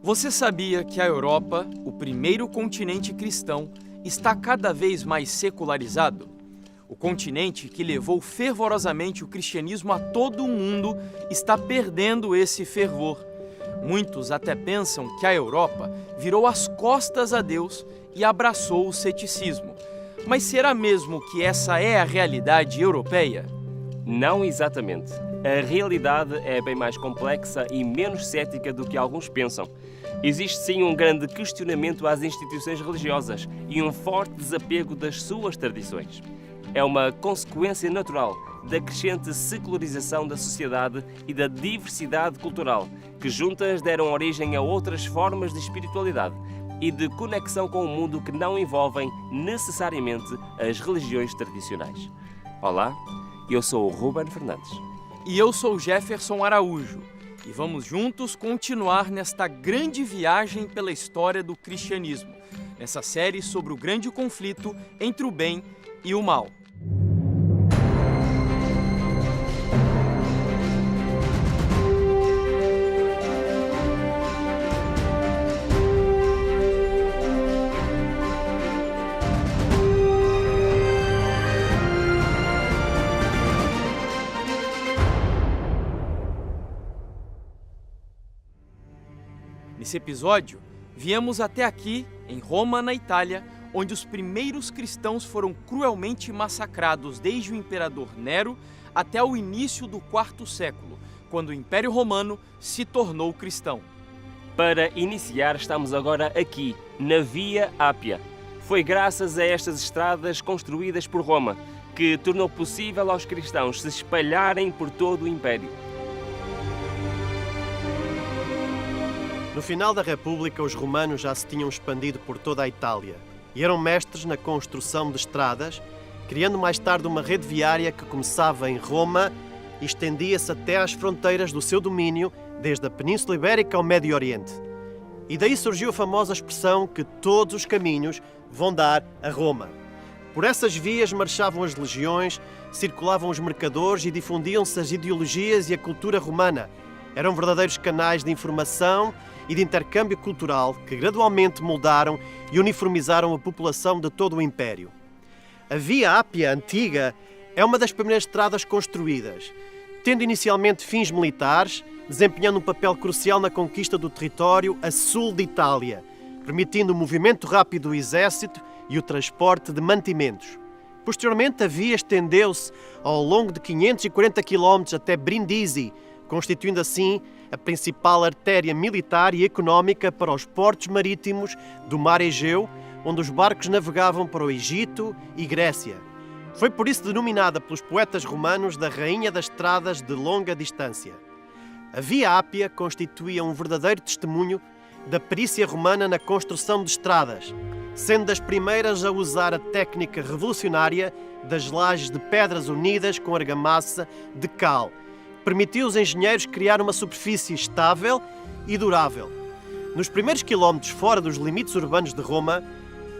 Você sabia que a Europa, o primeiro continente cristão, está cada vez mais secularizado? O continente que levou fervorosamente o cristianismo a todo o mundo está perdendo esse fervor. Muitos até pensam que a Europa virou as costas a Deus e abraçou o ceticismo. Mas será mesmo que essa é a realidade europeia? Não exatamente. A realidade é bem mais complexa e menos cética do que alguns pensam. Existe sim um grande questionamento às instituições religiosas e um forte desapego das suas tradições. É uma consequência natural da crescente secularização da sociedade e da diversidade cultural, que juntas deram origem a outras formas de espiritualidade e de conexão com o mundo que não envolvem necessariamente as religiões tradicionais. Olá, eu sou o Ruben Fernandes. E eu sou o Jefferson Araújo. E vamos juntos continuar nesta grande viagem pela história do cristianismo, nessa série sobre o grande conflito entre o bem e o mal. Nesse episódio, viemos até aqui, em Roma, na Itália, onde os primeiros cristãos foram cruelmente massacrados desde o imperador Nero até o início do IV século, quando o Império Romano se tornou cristão. Para iniciar, estamos agora aqui, na Via Ápia. Foi graças a estas estradas construídas por Roma que tornou possível aos cristãos se espalharem por todo o Império. No final da República, os romanos já se tinham expandido por toda a Itália e eram mestres na construção de estradas, criando mais tarde uma rede viária que começava em Roma e estendia-se até às fronteiras do seu domínio, desde a Península Ibérica ao Médio Oriente. E daí surgiu a famosa expressão que todos os caminhos vão dar a Roma. Por essas vias marchavam as legiões, circulavam os mercadores e difundiam-se as ideologias e a cultura romana. Eram verdadeiros canais de informação e de intercâmbio cultural que gradualmente moldaram e uniformizaram a população de todo o Império. A Via Ápia Antiga é uma das primeiras estradas construídas, tendo inicialmente fins militares, desempenhando um papel crucial na conquista do território a sul de Itália, permitindo o movimento rápido do exército e o transporte de mantimentos. Posteriormente, a via estendeu-se ao longo de 540 km até Brindisi, constituindo assim a principal artéria militar e económica para os portos marítimos do Mar Egeu, onde os barcos navegavam para o Egito e Grécia. Foi por isso denominada pelos poetas romanos da Rainha das Estradas de Longa Distância. A Via Ápia constituía um verdadeiro testemunho da perícia romana na construção de estradas, sendo das primeiras a usar a técnica revolucionária das lajes de pedras unidas com argamassa de cal. Permitiu aos engenheiros criar uma superfície estável e durável. Nos primeiros quilómetros fora dos limites urbanos de Roma,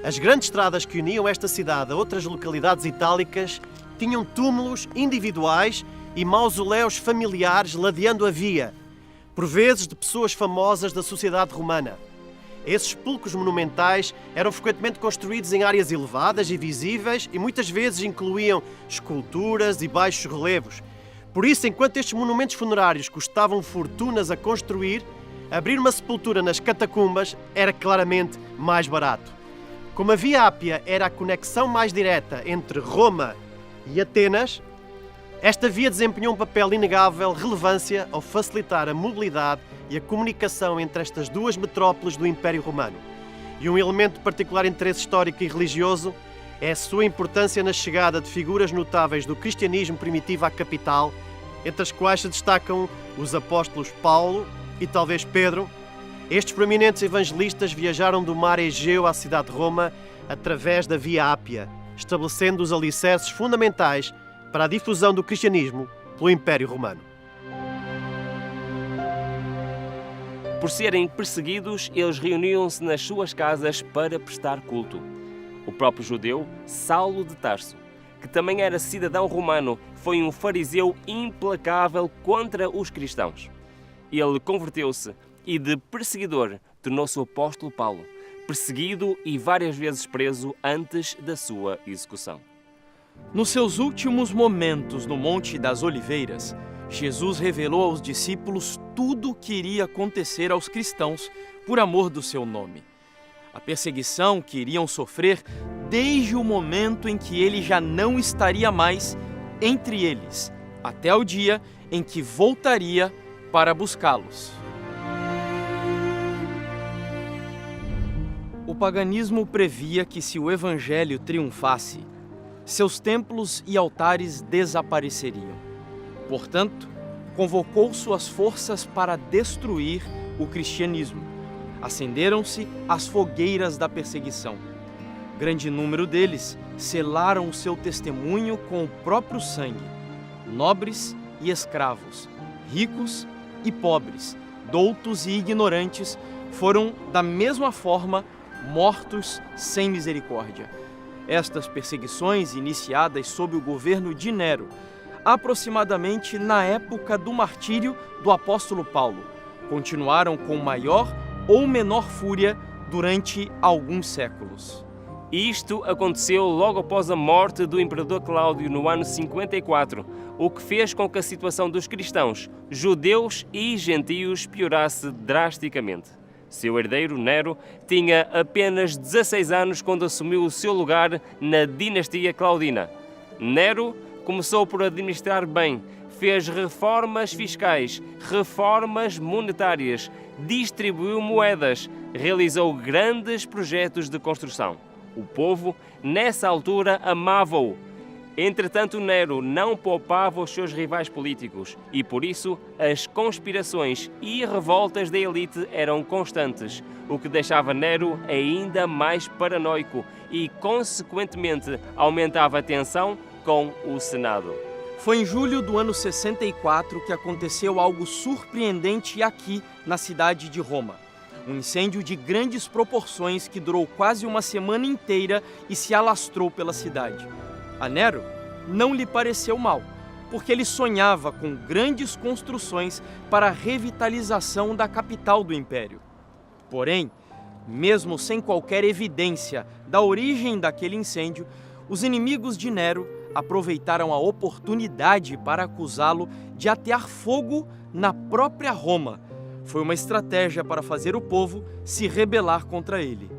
as grandes estradas que uniam esta cidade a outras localidades itálicas tinham túmulos individuais e mausoléus familiares ladeando a via, por vezes de pessoas famosas da sociedade romana. Esses sepulcros monumentais eram frequentemente construídos em áreas elevadas e visíveis e muitas vezes incluíam esculturas e baixos relevos. Por isso, enquanto estes monumentos funerários custavam fortunas a construir, abrir uma sepultura nas catacumbas era claramente mais barato. Como a Via Ápia era a conexão mais direta entre Roma e Atenas, esta via desempenhou um papel inegável relevância ao facilitar a mobilidade e a comunicação entre estas duas metrópoles do Império Romano. E um elemento de particular interesse histórico e religioso é a sua importância na chegada de figuras notáveis do cristianismo primitivo à capital, entre as quais se destacam os apóstolos Paulo e talvez Pedro. Estes prominentes evangelistas viajaram do Mar Egeu à cidade de Roma através da Via Ápia, estabelecendo os alicerces fundamentais para a difusão do cristianismo pelo Império Romano. Por serem perseguidos, eles reuniam-se nas suas casas para prestar culto. O próprio judeu, Saulo de Tarso, que também era cidadão romano, foi um fariseu implacável contra os cristãos. Ele converteu-se e de perseguidor tornou-se o apóstolo Paulo, perseguido e várias vezes preso antes da sua execução. Nos seus últimos momentos no Monte das Oliveiras, Jesus revelou aos discípulos tudo o que iria acontecer aos cristãos por amor do seu nome. A perseguição que iriam sofrer desde o momento em que ele já não estaria mais entre eles, até o dia em que voltaria para buscá-los. O paganismo previa que, se o evangelho triunfasse, seus templos e altares desapareceriam. Portanto, convocou suas forças para destruir o cristianismo. Acenderam-se as fogueiras da perseguição. Grande número deles selaram o seu testemunho com o próprio sangue. Nobres e escravos, ricos e pobres, doutos e ignorantes, foram da mesma forma mortos sem misericórdia. Estas perseguições, iniciadas sob o governo de Nero, aproximadamente na época do martírio do apóstolo Paulo, continuaram com maior ou menor fúria durante alguns séculos. Isto aconteceu logo após a morte do imperador Cláudio no ano 54, o que fez com que a situação dos cristãos, judeus e gentios piorasse drasticamente. Seu herdeiro, Nero, tinha apenas 16 anos quando assumiu o seu lugar na dinastia Claudina. Nero começou por administrar bem, fez reformas fiscais, reformas monetárias, distribuiu moedas, realizou grandes projetos de construção. O povo, nessa altura, amava-o. Entretanto, Nero não poupava os seus rivais políticos e, por isso, as conspirações e revoltas da elite eram constantes, o que deixava Nero ainda mais paranoico e, consequentemente, aumentava a tensão com o Senado. Foi em julho do ano 64 que aconteceu algo surpreendente aqui na cidade de Roma. Um incêndio de grandes proporções que durou quase uma semana inteira e se alastrou pela cidade. A Nero não lhe pareceu mal, porque ele sonhava com grandes construções para a revitalização da capital do império. Porém, mesmo sem qualquer evidência da origem daquele incêndio, os inimigos de Nero aproveitaram a oportunidade para acusá-lo de atear fogo na própria Roma. Foi uma estratégia para fazer o povo se rebelar contra ele.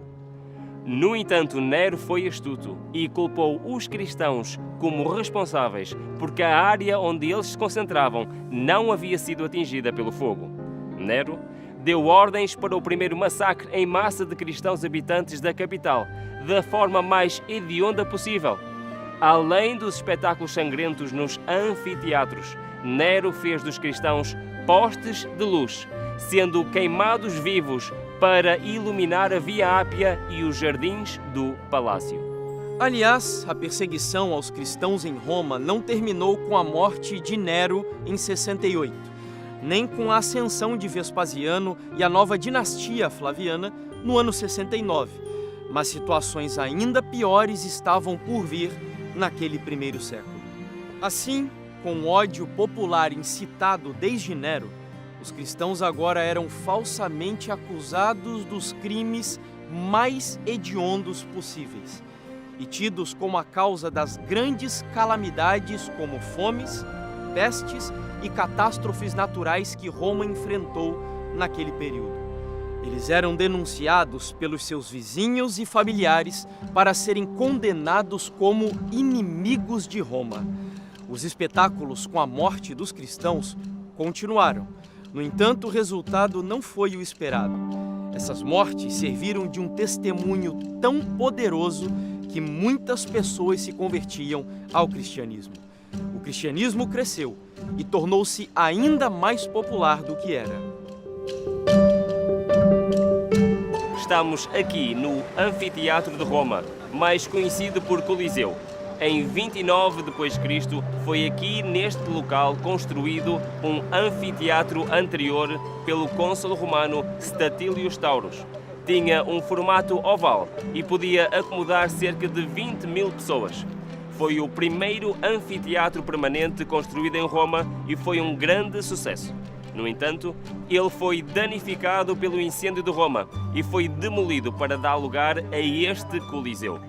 No entanto, Nero foi astuto e culpou os cristãos como responsáveis porque a área onde eles se concentravam não havia sido atingida pelo fogo. Nero deu ordens para o primeiro massacre em massa de cristãos habitantes da capital, da forma mais hedionda possível. Além dos espetáculos sangrentos nos anfiteatros, Nero fez dos cristãos postes de luz, sendo queimados vivos para iluminar a Via Ápia e os jardins do palácio. Aliás, a perseguição aos cristãos em Roma não terminou com a morte de Nero em 68, nem com a ascensão de Vespasiano e a nova dinastia Flaviana no ano 69, mas situações ainda piores estavam por vir naquele primeiro século. Assim, com o ódio popular incitado desde Nero, os cristãos agora eram falsamente acusados dos crimes mais hediondos possíveis e tidos como a causa das grandes calamidades como fomes, pestes e catástrofes naturais que Roma enfrentou naquele período. Eles eram denunciados pelos seus vizinhos e familiares para serem condenados como inimigos de Roma. Os espetáculos com a morte dos cristãos continuaram. No entanto, o resultado não foi o esperado. Essas mortes serviram de um testemunho tão poderoso que muitas pessoas se convertiam ao cristianismo. O cristianismo cresceu e tornou-se ainda mais popular do que era. Estamos aqui no Anfiteatro de Roma, mais conhecido por Coliseu. Em 29 d.C., foi aqui neste local construído um anfiteatro anterior pelo cônsul romano Statilius Taurus. Tinha um formato oval e podia acomodar cerca de 20.000 pessoas. Foi o primeiro anfiteatro permanente construído em Roma e foi um grande sucesso. No entanto, ele foi danificado pelo incêndio de Roma e foi demolido para dar lugar a este Coliseu.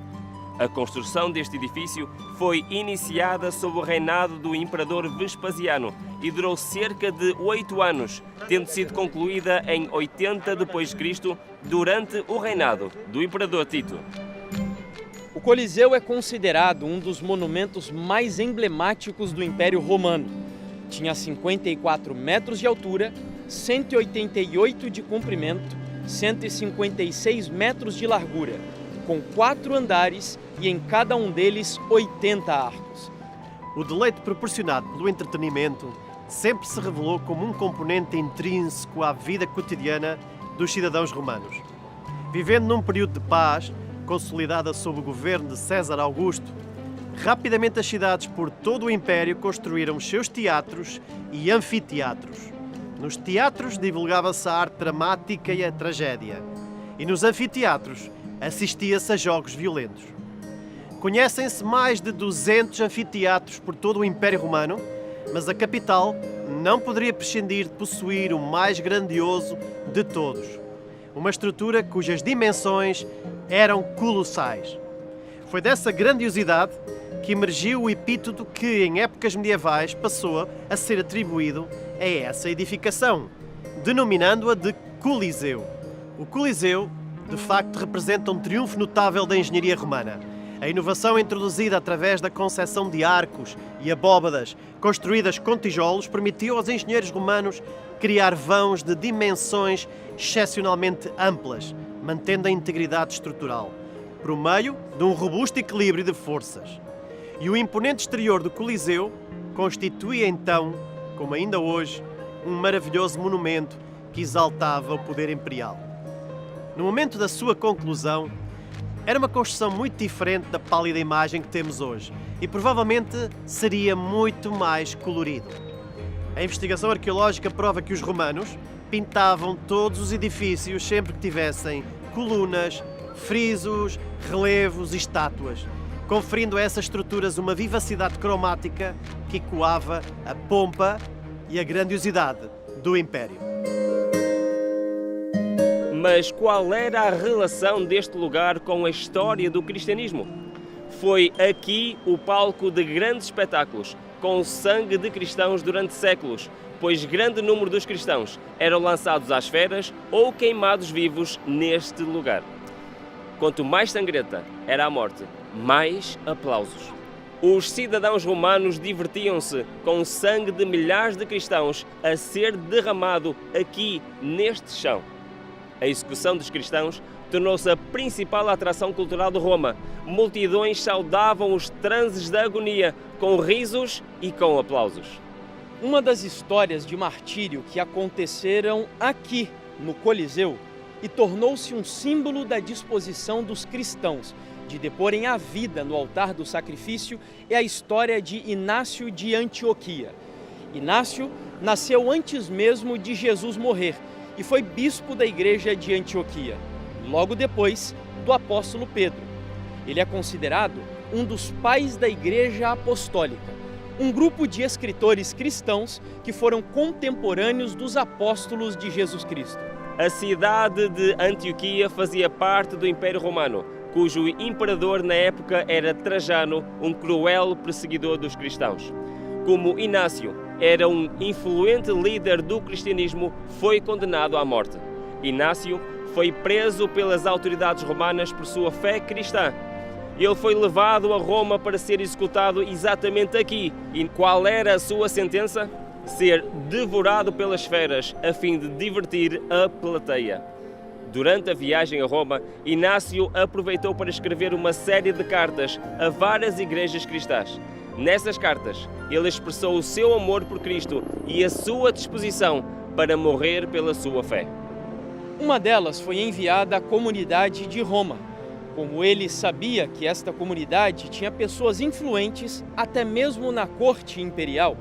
A construção deste edifício foi iniciada sob o reinado do imperador Vespasiano e durou cerca de 8 anos, tendo sido concluída em 80 d.C., durante o reinado do imperador Tito. O Coliseu é considerado um dos monumentos mais emblemáticos do Império Romano. Tinha 54 metros de altura, 188 de comprimento, 156 metros de largura, com 4 andares e em cada um deles 80 arcos. O deleite proporcionado pelo entretenimento sempre se revelou como um componente intrínseco à vida cotidiana dos cidadãos romanos. Vivendo num período de paz, consolidada sob o governo de César Augusto, rapidamente as cidades por todo o Império construíram os seus teatros e anfiteatros. Nos teatros divulgava-se a arte dramática e a tragédia, e nos anfiteatros assistia-se a jogos violentos. Conhecem-se mais de 200 anfiteatros por todo o Império Romano, mas a capital não poderia prescindir de possuir o mais grandioso de todos, uma estrutura cujas dimensões eram colossais. Foi dessa grandiosidade que emergiu o epíteto que, em épocas medievais, passou a ser atribuído a essa edificação, denominando-a de Coliseu. O Coliseu, de facto, representa um triunfo notável da engenharia romana. A inovação introduzida através da concepção de arcos e abóbadas construídas com tijolos permitiu aos engenheiros romanos criar vãos de dimensões excepcionalmente amplas, mantendo a integridade estrutural, por meio de um robusto equilíbrio de forças. E o imponente exterior do Coliseu constituía então, como ainda hoje, um maravilhoso monumento que exaltava o poder imperial. No momento da sua conclusão, era uma construção muito diferente da pálida imagem que temos hoje e provavelmente seria muito mais colorido. A investigação arqueológica prova que os romanos pintavam todos os edifícios sempre que tivessem colunas, frisos, relevos e estátuas, conferindo a essas estruturas uma vivacidade cromática que ecoava a pompa e a grandiosidade do Império. Mas qual era a relação deste lugar com a história do cristianismo? Foi aqui o palco de grandes espetáculos, com o sangue de cristãos durante séculos, pois grande número dos cristãos eram lançados às feras ou queimados vivos neste lugar. Quanto mais sangrenta era a morte, mais aplausos. Os cidadãos romanos divertiam-se com o sangue de milhares de cristãos a ser derramado aqui neste chão. A execução dos cristãos tornou-se a principal atração cultural de Roma. Multidões saudavam os transes da agonia com risos e com aplausos. Uma das histórias de martírio que aconteceram aqui no Coliseu e tornou-se um símbolo da disposição dos cristãos de deporem a vida no altar do sacrifício é a história de Inácio de Antioquia. Inácio nasceu antes mesmo de Jesus morrer e foi bispo da igreja de Antioquia, logo depois do apóstolo Pedro. Ele é considerado um dos pais da Igreja Apostólica, um grupo de escritores cristãos que foram contemporâneos dos apóstolos de Jesus Cristo. A cidade de Antioquia fazia parte do Império Romano, cujo imperador na época era Trajano, um cruel perseguidor dos cristãos. Como Inácio era um influente líder do cristianismo, foi condenado à morte. Inácio foi preso pelas autoridades romanas por sua fé cristã. Ele foi levado a Roma para ser executado exatamente aqui. E qual era a sua sentença? Ser devorado pelas feras, a fim de divertir a plateia. Durante a viagem a Roma, Inácio aproveitou para escrever uma série de cartas a várias igrejas cristãs. Nessas cartas, ele expressou o seu amor por Cristo e a sua disposição para morrer pela sua fé. Uma delas foi enviada à comunidade de Roma. Como ele sabia que esta comunidade tinha pessoas influentes, até mesmo na corte imperial,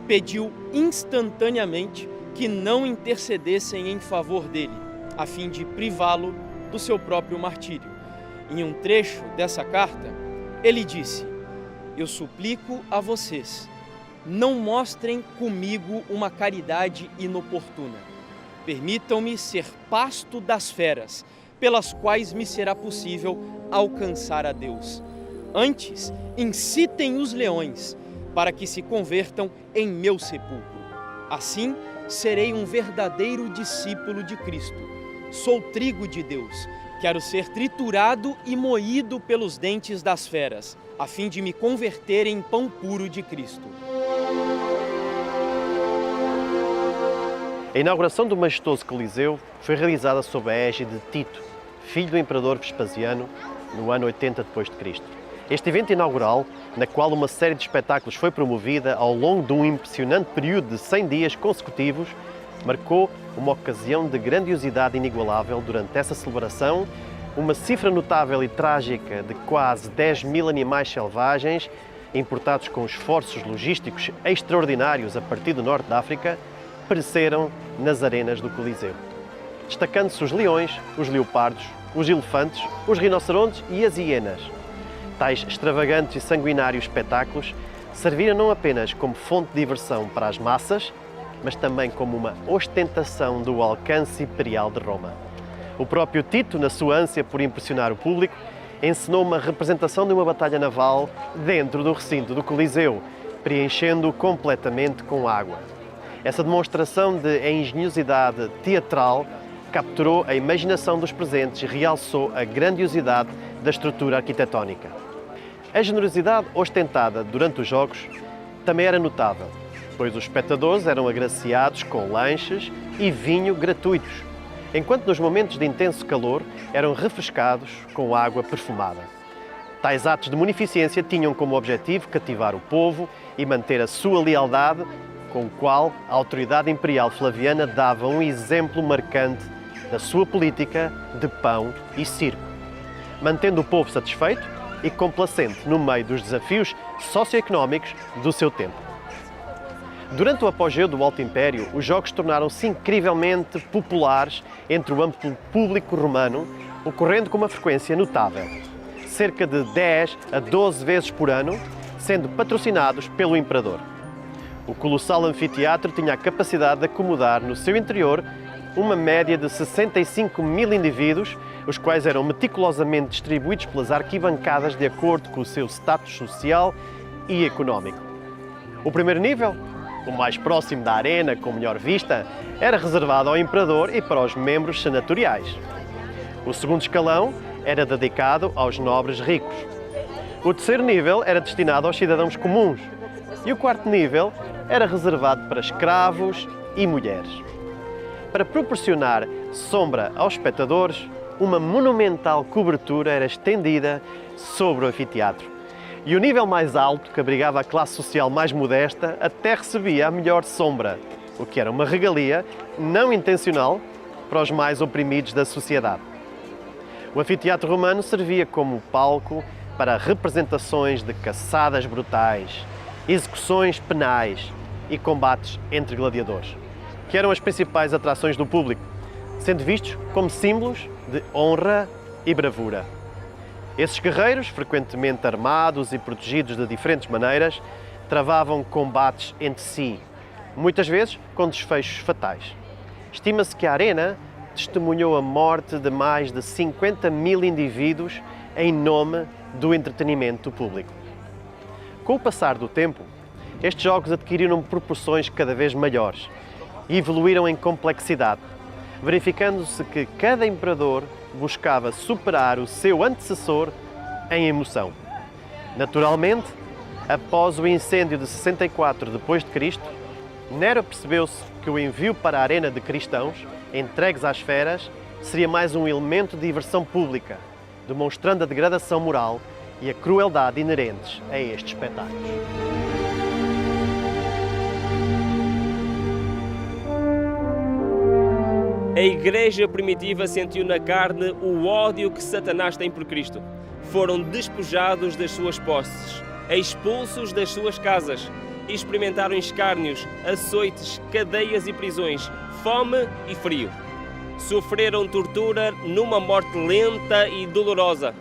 pediu instantaneamente que não intercedessem em favor dele, a fim de privá-lo do seu próprio martírio. Em um trecho dessa carta, ele disse: "Eu suplico a vocês, não mostrem comigo uma caridade inoportuna. Permitam-me ser pasto das feras, pelas quais me será possível alcançar a Deus. Antes, incitem os leões, para que se convertam em meu sepulcro. Assim, serei um verdadeiro discípulo de Cristo. Sou trigo de Deus. Quero ser triturado e moído pelos dentes das feras, a fim de me converter em pão puro de Cristo. A inauguração do majestoso Coliseu foi realizada sob a égide de Tito, filho do imperador Vespasiano, no ano 80 d.C. Este evento inaugural, na qual uma série de espetáculos foi promovida ao longo de um impressionante período de 100 dias consecutivos, marcou uma ocasião de grandiosidade inigualável. Durante essa celebração, uma cifra notável e trágica de quase 10.000 animais selvagens, importados com esforços logísticos extraordinários a partir do norte da África, pereceram nas arenas do Coliseu. Destacando-se os leões, os leopardos, os elefantes, os rinocerontes e as hienas. Tais extravagantes e sanguinários espetáculos serviram não apenas como fonte de diversão para as massas, mas também como uma ostentação do alcance imperial de Roma. O próprio Tito, na sua ânsia por impressionar o público, encenou uma representação de uma batalha naval dentro do recinto do Coliseu, preenchendo-o completamente com água. Essa demonstração de engenhosidade teatral capturou a imaginação dos presentes e realçou a grandiosidade da estrutura arquitetónica. A generosidade ostentada durante os jogos também era notável, pois os espectadores eram agraciados com lanches e vinho gratuitos, enquanto nos momentos de intenso calor eram refrescados com água perfumada. Tais atos de munificência tinham como objetivo cativar o povo e manter a sua lealdade, com o qual a autoridade imperial flaviana dava um exemplo marcante da sua política de pão e circo, mantendo o povo satisfeito e complacente no meio dos desafios socioeconómicos do seu tempo. Durante o apogeu do Alto Império, os jogos tornaram-se incrivelmente populares entre o amplo público romano, ocorrendo com uma frequência notável, cerca de 10 a 12 vezes por ano, sendo patrocinados pelo imperador. O colossal anfiteatro tinha a capacidade de acomodar no seu interior uma média de 65.000 indivíduos, os quais eram meticulosamente distribuídos pelas arquibancadas de acordo com o seu status social e económico. O primeiro nível, o mais próximo da arena com melhor vista, era reservado ao imperador e para os membros senatoriais. O segundo escalão era dedicado aos nobres ricos. O terceiro nível era destinado aos cidadãos comuns. E o quarto nível era reservado para escravos e mulheres. Para proporcionar sombra aos espectadores, uma monumental cobertura era estendida sobre o anfiteatro. E o nível mais alto, que abrigava a classe social mais modesta, até recebia a melhor sombra, o que era uma regalia não intencional para os mais oprimidos da sociedade. O anfiteatro romano servia como palco para representações de caçadas brutais, execuções penais e combates entre gladiadores, que eram as principais atrações do público, sendo vistos como símbolos de honra e bravura. Esses guerreiros, frequentemente armados e protegidos de diferentes maneiras, travavam combates entre si, muitas vezes com desfechos fatais. Estima-se que a arena testemunhou a morte de mais de 50.000 indivíduos em nome do entretenimento público. Com o passar do tempo, estes jogos adquiriram proporções cada vez maiores e evoluíram em complexidade, verificando-se que cada imperador buscava superar o seu antecessor em emoção. Naturalmente, após o incêndio de 64 d.C., Nero percebeu-se que o envio para a arena de cristãos, entregues às feras, seria mais um elemento de diversão pública, demonstrando a degradação moral e a crueldade inerentes a estes espetáculos. A Igreja primitiva sentiu na carne o ódio que Satanás tem por Cristo. Foram despojados das suas posses, expulsos das suas casas, experimentaram escárnios, açoites, cadeias e prisões, fome e frio. Sofreram tortura numa morte lenta e dolorosa.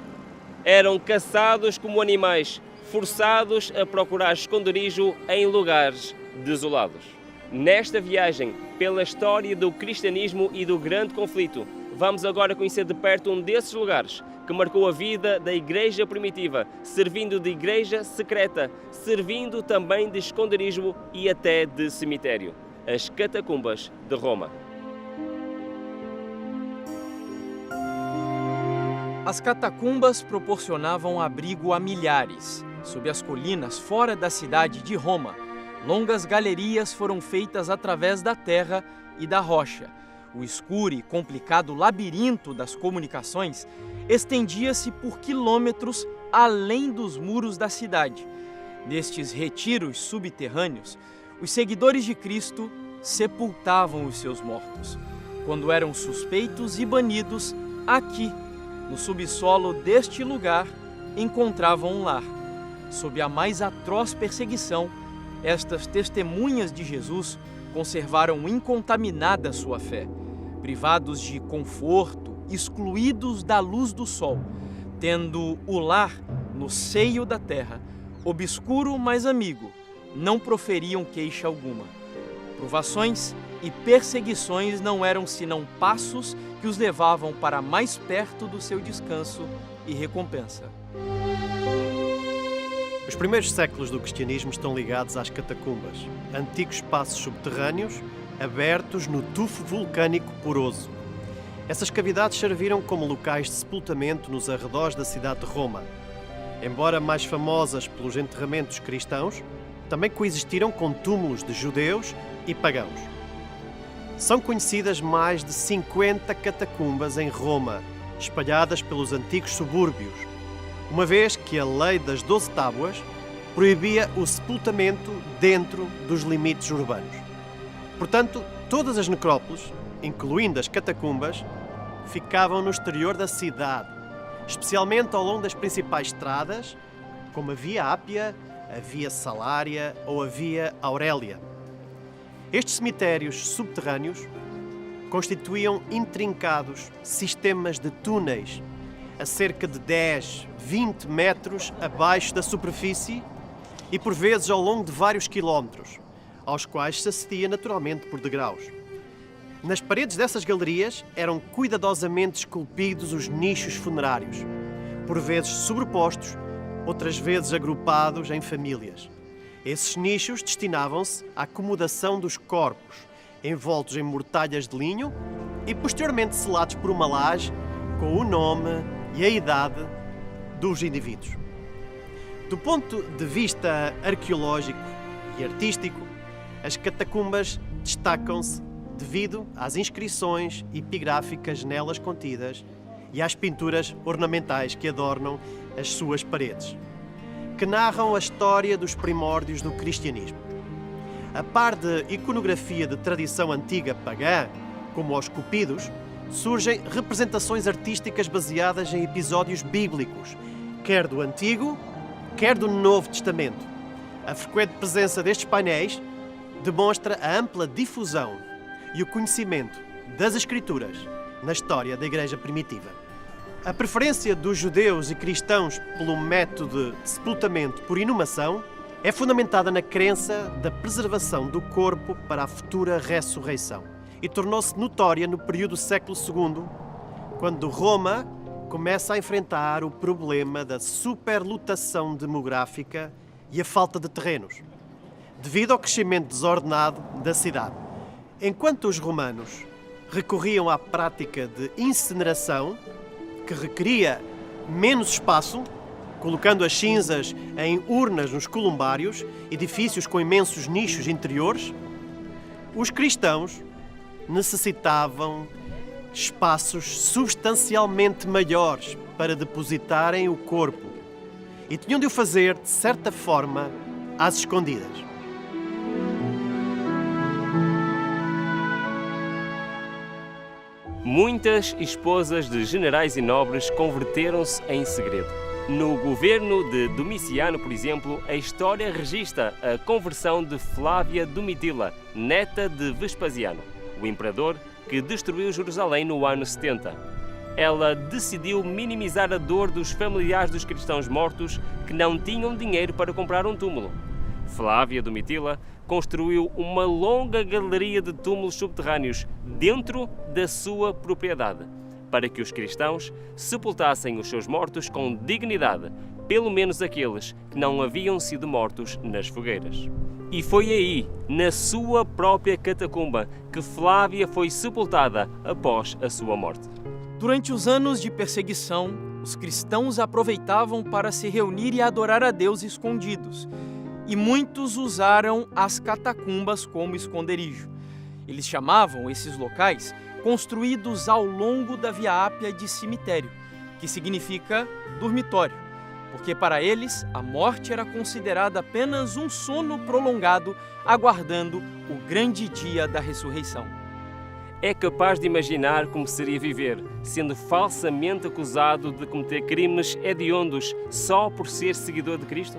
Eram caçados como animais, forçados a procurar esconderijo em lugares desolados. Nesta viagem pela história do cristianismo e do grande conflito, vamos agora conhecer de perto um desses lugares que marcou a vida da igreja primitiva, servindo de igreja secreta, servindo também de esconderijo e até de cemitério, as catacumbas de Roma. As catacumbas proporcionavam abrigo a milhares. Sob as colinas fora da cidade de Roma, longas galerias foram feitas através da terra e da rocha. O escuro e complicado labirinto das comunicações estendia-se por quilômetros além dos muros da cidade. Nestes retiros subterrâneos, os seguidores de Cristo sepultavam os seus mortos. Quando eram suspeitos e banidos, aqui, no subsolo deste lugar, encontravam um lar. Sob a mais atroz perseguição, estas testemunhas de Jesus conservaram incontaminada sua fé. Privados de conforto, excluídos da luz do sol, tendo o lar no seio da terra, obscuro, mas amigo, não proferiam queixa alguma. Provações e perseguições não eram senão passos que os levavam para mais perto do seu descanso e recompensa. Os primeiros séculos do cristianismo estão ligados às catacumbas, antigos espaços subterrâneos abertos no tufo vulcânico poroso. Essas cavidades serviram como locais de sepultamento nos arredores da cidade de Roma. Embora mais famosas pelos enterramentos cristãos, também coexistiram com túmulos de judeus e pagãos. São conhecidas mais de 50 catacumbas em Roma, espalhadas pelos antigos subúrbios, uma vez que a lei das 12 tábuas proibia o sepultamento dentro dos limites urbanos. Portanto, todas as necrópoles, incluindo as catacumbas, ficavam no exterior da cidade, especialmente ao longo das principais estradas, como a Via Ápia, a Via Salária ou a Via Aurélia. Estes cemitérios subterrâneos constituíam intrincados sistemas de túneis a cerca de 10, 20 metros abaixo da superfície e por vezes ao longo de vários quilómetros, aos quais se acedia naturalmente por degraus. Nas paredes dessas galerias eram cuidadosamente esculpidos os nichos funerários, por vezes sobrepostos, outras vezes agrupados em famílias. Esses nichos destinavam-se à acomodação dos corpos, envoltos em mortalhas de linho e posteriormente selados por uma laje com o nome e a idade dos indivíduos. Do ponto de vista arqueológico e artístico, as catacumbas destacam-se devido às inscrições epigráficas nelas contidas e às pinturas ornamentais que adornam as suas paredes, que narram a história dos primórdios do cristianismo. A par de iconografia de tradição antiga pagã, como aos Cupídos, surgem representações artísticas baseadas em episódios bíblicos, quer do Antigo, quer do Novo Testamento. A frequente presença destes painéis demonstra a ampla difusão e o conhecimento das Escrituras na história da Igreja primitiva. A preferência dos judeus e cristãos pelo método de sepultamento por inumação é fundamentada na crença da preservação do corpo para a futura ressurreição e tornou-se notória no período do século II, quando Roma começa a enfrentar o problema da superlotação demográfica e a falta de terrenos, devido ao crescimento desordenado da cidade. Enquanto os romanos recorriam à prática de incineração, que requeria menos espaço, colocando as cinzas em urnas nos columbários, edifícios com imensos nichos interiores, os cristãos necessitavam espaços substancialmente maiores para depositarem o corpo e tinham de o fazer, de certa forma, às escondidas. Muitas esposas de generais e nobres converteram-se em segredo. No governo de Domiciano, por exemplo, a história registra a conversão de Flávia Domitila, neta de Vespasiano, o imperador que destruiu Jerusalém no ano 70. ela decidiu minimizar a dor dos familiares dos cristãos mortos que não tinham dinheiro para comprar um túmulo. Flávia Domitila construiu uma longa galeria de túmulos subterrâneos dentro da sua propriedade, para que os cristãos sepultassem os seus mortos com dignidade, pelo menos aqueles que não haviam sido mortos nas fogueiras. E foi aí, na sua própria catacumba, que Flávia foi sepultada após a sua morte. Durante os anos de perseguição, os cristãos aproveitavam para se reunir e adorar a Deus escondidos, e muitos usaram as catacumbas como esconderijo. Eles chamavam esses locais construídos ao longo da Via Ápia de cemitério, que significa dormitório, porque para eles a morte era considerada apenas um sono prolongado, aguardando o grande dia da ressurreição. É capaz de imaginar como seria viver, sendo falsamente acusado de cometer crimes hediondos só por ser seguidor de Cristo?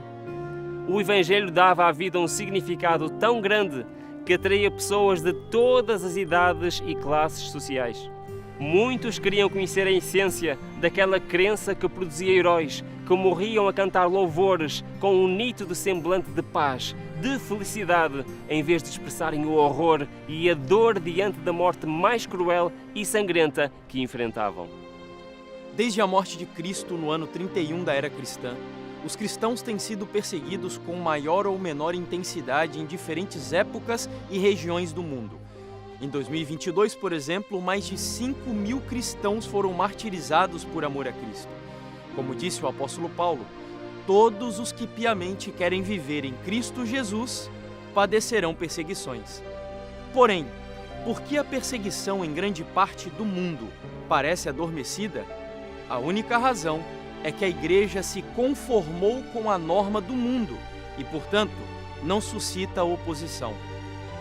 O Evangelho dava à vida um significado tão grande que atraía pessoas de todas as idades e classes sociais. Muitos queriam conhecer a essência daquela crença que produzia heróis que morriam a cantar louvores com um nítido semblante de paz, de felicidade, em vez de expressarem o horror e a dor diante da morte mais cruel e sangrenta que enfrentavam. Desde a morte de Cristo no ano 31 da era cristã, os cristãos têm sido perseguidos com maior ou menor intensidade em diferentes épocas e regiões do mundo. Em 2022, por exemplo, mais de 5.000 cristãos foram martirizados por amor a Cristo. Como disse o apóstolo Paulo, todos os que piamente querem viver em Cristo Jesus padecerão perseguições. Porém, por que a perseguição em grande parte do mundo parece adormecida? A única razão é que a igreja se conformou com a norma do mundo e, portanto, não suscita oposição.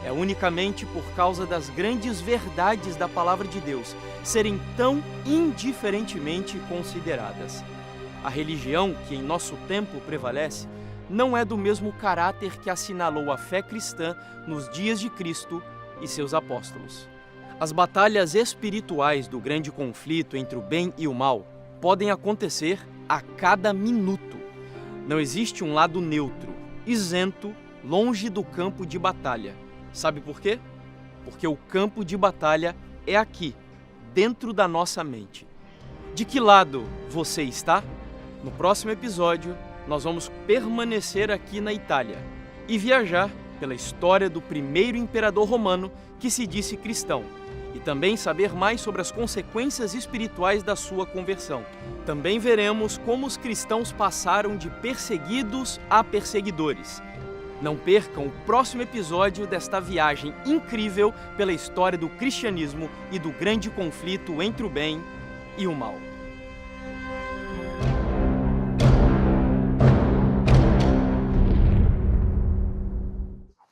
É unicamente por causa das grandes verdades da palavra de Deus serem tão indiferentemente consideradas. A religião que em nosso tempo prevalece não é do mesmo caráter que assinalou a fé cristã nos dias de Cristo e seus apóstolos. As batalhas espirituais do grande conflito entre o bem e o mal podem acontecer a cada minuto. Não existe um lado neutro, isento, longe do campo de batalha. Sabe por quê? Porque o campo de batalha é aqui, dentro da nossa mente. De que lado você está? No próximo episódio, nós vamos permanecer aqui na Itália e viajar pela história do primeiro imperador romano que se disse cristão, e também saber mais sobre as consequências espirituais da sua conversão. Também veremos como os cristãos passaram de perseguidos a perseguidores. Não percam o próximo episódio desta viagem incrível pela história do cristianismo e do grande conflito entre o bem e o mal.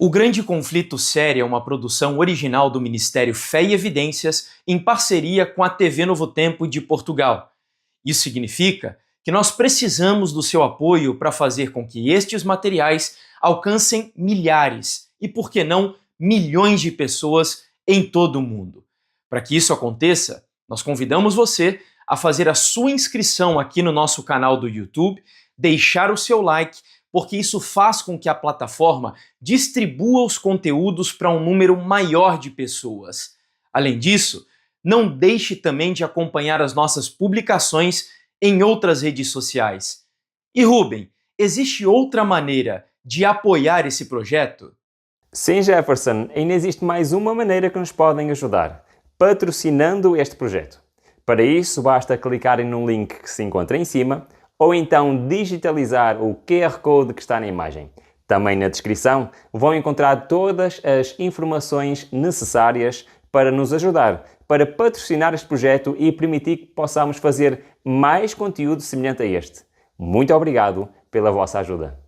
O Grande Conflito Série é uma produção original do Ministério Fé e Evidências em parceria com a TV Novo Tempo de Portugal. Isso significa que nós precisamos do seu apoio para fazer com que estes materiais alcancem milhares e, por que não, milhões de pessoas em todo o mundo. Para que isso aconteça, nós convidamos você a fazer a sua inscrição aqui no nosso canal do YouTube, deixar o seu like, porque isso faz com que a plataforma distribua os conteúdos para um número maior de pessoas. Além disso, não deixe também de acompanhar as nossas publicações em outras redes sociais. E Rubem, existe outra maneira de apoiar esse projeto? Sim, Jefferson, ainda existe mais uma maneira que nos podem ajudar: patrocinando este projeto. Para isso, basta clicarem no link que se encontra em cima, ou então digitalizar o QR Code que está na imagem. Também na descrição vão encontrar todas as informações necessárias para nos ajudar, para patrocinar este projeto e permitir que possamos fazer mais conteúdo semelhante a este. Muito obrigado pela vossa ajuda.